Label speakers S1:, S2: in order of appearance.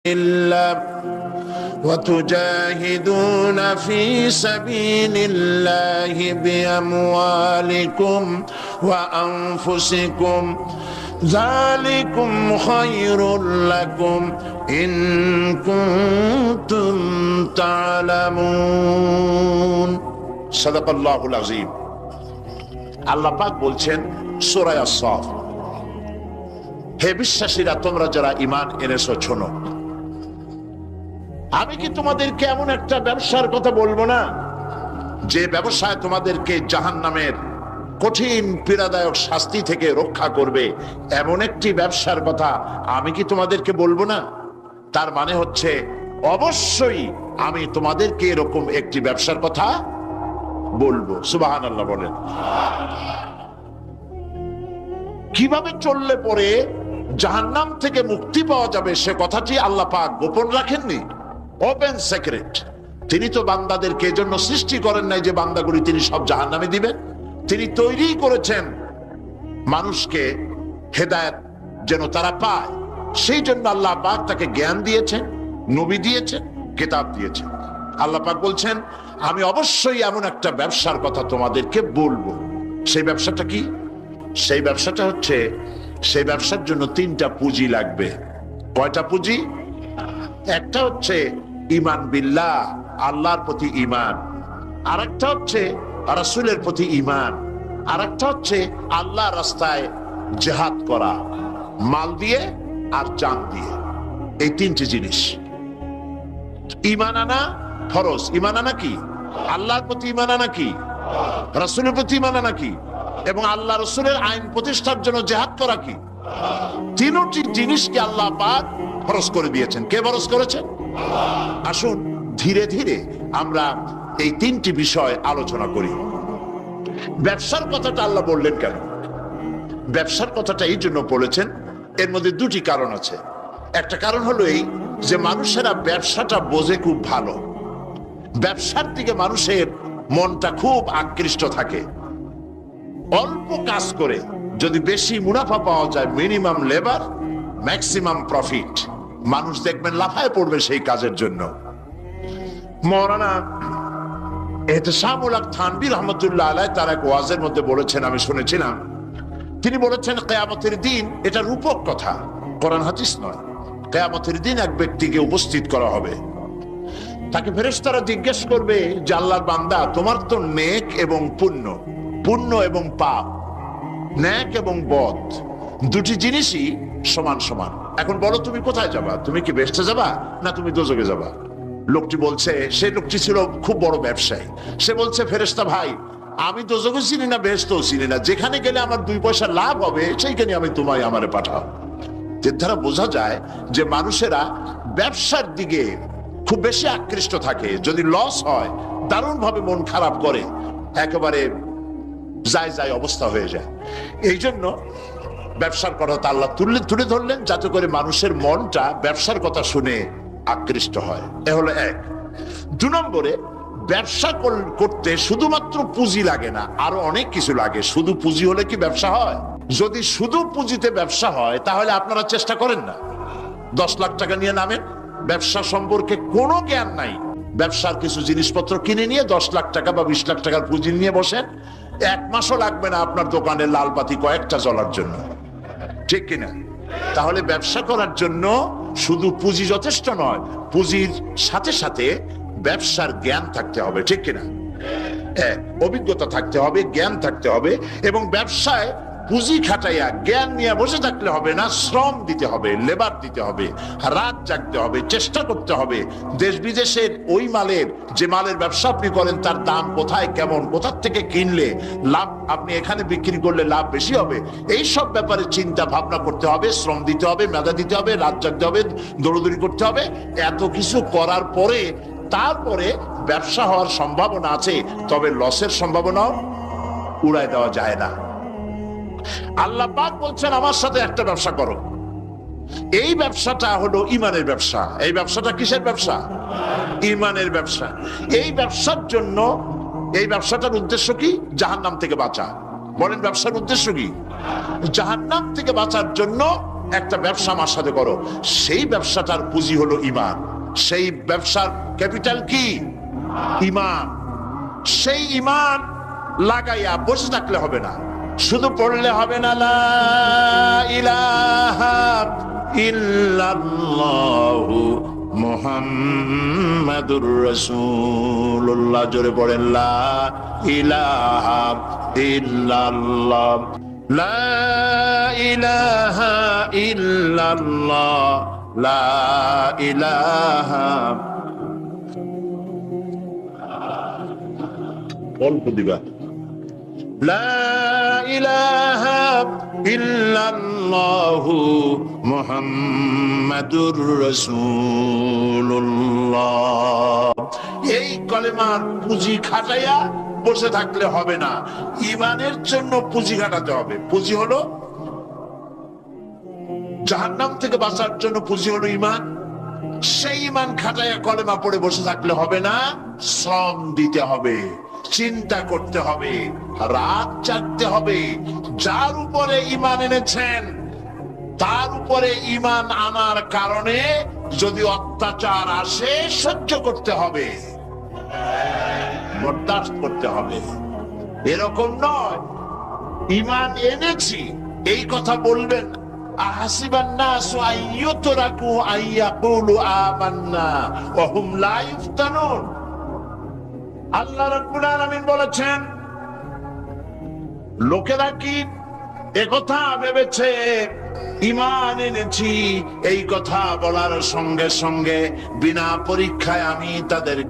S1: الله وتجاهدون في سبيل الله بأموالكم وأنفسكم ذلكم خير لكم إن كنتم تعلمون صدق الله العظيم। আল্লাহ পাক বলছেন সূরা আস-সাফ, হে বিশ্বাসীরা, তোমরা যারা ঈমান এনেছো শোনো, আমি কি তোমাদেরকে এমন একটা ব্যবসার কথা বলবো না যে ব্যবসায় তোমাদেরকে জাহান্নামের কঠিন পীড়াদায়ক শাস্তি থেকে রক্ষা করবে? এমন একটি ব্যবসার কথা আমি কি তোমাদেরকে বলবো না? তার মানে হচ্ছে অবশ্যই আমি তোমাদেরকে এরকম একটি ব্যবসার কথা বলবো। সুবহানাল্লাহ বলেন। কিভাবে চললে পরে জাহান্নাম থেকে মুক্তি পাওয়া যাবে সে কথাটি আল্লাহ পাক গোপন রাখেননি, ওপেন সিক্রেট। তিনি তো বান্দাদেরকে এজন্য সৃষ্টি করেন নাই যে বান্দাগুলি তিনি সব জাহান্নামে দিবেন। তিনি তৈরি করেছেন মানুষকে হেদায়েত যেন তারা পায়, সেই জন্য আল্লাহ পাক তাকে জ্ঞান দিয়েছেন, নবী দিয়েছেন, কিতাব দিয়েছেন। আল্লাহ পাক বলছেন আমি অবশ্যই এমন একটা ব্যবসার কথা তোমাদেরকে বলবো। সেই ব্যবসাটা কি? সেই ব্যবসাটা হচ্ছে, সেই ব্যবসার জন্য তিনটা পুঁজি লাগবে। কয়টা পুঁজি? একটা হচ্ছে ঈমান বিল্লাহ, আল্লাহর প্রতি ঈমান। আরেকটা হচ্ছে রাসূলের প্রতি ঈমান। আরেকটা হচ্ছে আল্লাহর রাস্তায় জিহাদ করা, মাল দিয়ে আর জান দিয়ে। এই তিনটি জিনিস। ঈমান আনা ফরজ। ঈমান আনা কি? আল্লাহর প্রতি ঈমান আনা কি? রাসূলের প্রতি ঈমান আনা কি? এবং আল্লাহ রাসূলের আইন প্রতিষ্ঠার জন্য জিহাদ করা কি? তিনটি জিনিসকে আল্লাহ পাক ফরজ করে দিয়েছেন। কে ফরজ করেছেন? আসুন ধীরে ধীরে আমরা এই তিনটি বিষয় আলোচনা করি। ব্যবসার কথাটা আল্লাহ বললেন কেন? ব্যবসার কথাটা এই জন্য বলেছেন, এর মধ্যে দুটি কারণ আছে। একটা কারণ হলো এই যে মানুষেরা ব্যবসাটা বোঝে খুব ভালো, ব্যবসার দিকে মানুষের মনটা খুব আকৃষ্ট থাকে। অল্প কাজ করে যদি বেশি মুনাফা পাওয়া যায়, মিনিমাম লেবার ম্যাক্সিমাম প্রফিট, মানুষ দেখবেন লাফায় পড়বে সেই কাজের জন্য। মাওলানা এহতেশামুল হক থানভী রাহমাতুল্লাহ আলাইহি তার এক ওয়াজের মধ্যে বলেছেন, আমি শুনেছিলাম, তিনি বলেছেন কিয়ামতের দিন, এটা রূপক কথা, কোরআন হাদিস নয়। কিয়ামতের দিন এক ব্যক্তিকে উপস্থিত করা হবে, তাকে ফেরেশতারা জিজ্ঞেস করবে যে আল্লাহর বান্দা, তোমার তো নেক এবং পুণ্য, পুণ্য এবং পাপ, নেক এবং বদ দুটি জিনিসই সমান সমান। এখন বলো তুমি কোথায় যাবা? তুমি কি বেহেশতে যাবা না তুমি দোজখে যাবা? লোকটি বলছে, সেই লোকটি ছিল খুব বড় ব্যবসায়ী। সে বলছে, ফেরেশতা ভাই, আমি দোজখও চিনি না, বেহেশতও চিনি না, যেখানে গেলে আমার দুই পয়সা লাভ হবে সেইখানে আমি তোমায় আমারে পাঠাও। এর দ্বারা বোঝা যায় যে মানুষেরা ব্যবসার দিকে খুব বেশি আকৃষ্ট থাকে। যদি লস হয় দারুণ ভাবে মন খারাপ করে, একেবারে যায় যায় অবস্থা হয়ে যায়। এই জন্য ব্যবসার কথা আল্লাহ তুলে ধরলেন যাতে করে মানুষের মনটা ব্যবসার কথা শুনে আকৃষ্ট হয়। এ হলো এক। দু নম্বরে, ব্যবসা করতে শুধুমাত্র পুঁজি লাগে না, আরো অনেক কিছু লাগে। শুধু পুঁজি হলে কি ব্যবসা হয়? যদি শুধু পুঁজিতে ব্যবসা হয় তাহলে আপনারা চেষ্টা করেন না, 10 লাখ টাকা নিয়ে নামেন, ব্যবসা সম্পর্কে কোনো জ্ঞান নাই, ব্যবসার কিছু জিনিসপত্র কিনে নিয়ে 10 লাখ টাকা বা 20 লাখ টাকার পুঁজি নিয়ে বসেন, 1 মাসও লাগবে না আপনার দোকানে লাল বাতি কয়েকটা জ্বলার জন্য, ঠিক কিনা? তাহলে ব্যবসা করার জন্য শুধু পুঁজি যথেষ্ট নয়, পুঁজির সাথে সাথে ব্যবসার জ্ঞান থাকতে হবে, ঠিক কিনা? অভিজ্ঞতা থাকতে হবে, জ্ঞান থাকতে হবে। এবং ব্যবসায় পুঁজি খাটাইয়া জ্ঞান নিয়ে বসে থাকলে হবে না, শ্রম দিতে হবে, লেবার দিতে হবে, রাত জাগতে হবে, চেষ্টা করতে হবে। দেশ বিদেশের ওই মালের, যে মালের ব্যবসা আপনি করেন তার দাম কোথায়, কেমন, কোথার থেকে কিনলে লাভ, আপনি এখানে বিক্রি করলে লাভ বেশি হবে, এই সব ব্যাপারে চিন্তা ভাবনা করতে হবে, শ্রম দিতে হবে, মেধা দিতে হবে, রাত জাগতে হবে, দৌড়দৌড়ি করতে হবে। এত কিছু করার পরে তারপরে ব্যবসা হওয়ার সম্ভাবনা আছে, তবে লসের সম্ভাবনাও উড়ায় দেওয়া যায় না। আল্লাহ পাক বলছেন আমার সাথে একটা ব্যবসা করো। এই ব্যবসাটা হলো ঈমানের ব্যবসা। এই ব্যবসাটা কিসের ব্যবসা? ঈমানের ব্যবসা। এই ব্যবসার জন্য, এই ব্যবসাটার উদ্দেশ্য কি? জাহান্নাম থেকে বাঁচা। বলেন ব্যবসার উদ্দেশ্য কি? জাহান্নাম থেকে বাঁচার জন্য একটা ব্যবসা আমার সাথে করো, সেই ব্যবসাটার পুঁজি হলো ঈমান। সেই ব্যবসার ক্যাপিটাল কি? ঈমান। সেই ঈমান লাগাইয়া বসে থাকলে হবে না, শুধু পড়লে হবে না লা ইলাহা ইল্লাল্লাহু মুহাম্মাদুর রাসূলুল্লাহ। জোরে পড়েন লা ইলাহা ইল্লাল্লাহ, লা ইলাহা ইল্লাল্লাহ, লা ইলাহা। অল্প দিবা। লা ইলাহা ইল্লাল্লাহু মুহাম্মাদুর রাসূলুল্লাহ। এই কলেমার পুঁজি খাটাইয়া বসে থাকলে হবে না, ঈমানের জন্য পুঁজি খাটাতে হবে। পুঁজি হলো জাহান্নাম থেকে বাঁচার জন্য, পুঁজি হলো ঈমান। সেই ঈমান খাটাইয়া কলেমা পড়ে বসে থাকলে হবে না, শ্রম দিতে হবে, চিন্তা করতে হবে, রাত জাগতে হবে। যার উপরে ঈমান এনেছেন তার উপরে ঈমান আনার কারণে যদি অত্যাচার আসে সহ্য করতে হবে, বরদাস্ত করতে হবে। এরকম নয় ঈমান এনেছি এই কথা বলবেন আহাসিবান নাসু আইয়ুতরাকু আইয়াকুলু আমান্না ওয়া হুম লা ইফতানুন। আল্লাহ রাব্বুল আলামিন বলেছেন, লোকেরা কি একথা ভেবেছে ঈমান এনেছি এই কথা বলার সঙ্গে সঙ্গে বিনা পরীক্ষায় আমি তাদেরকে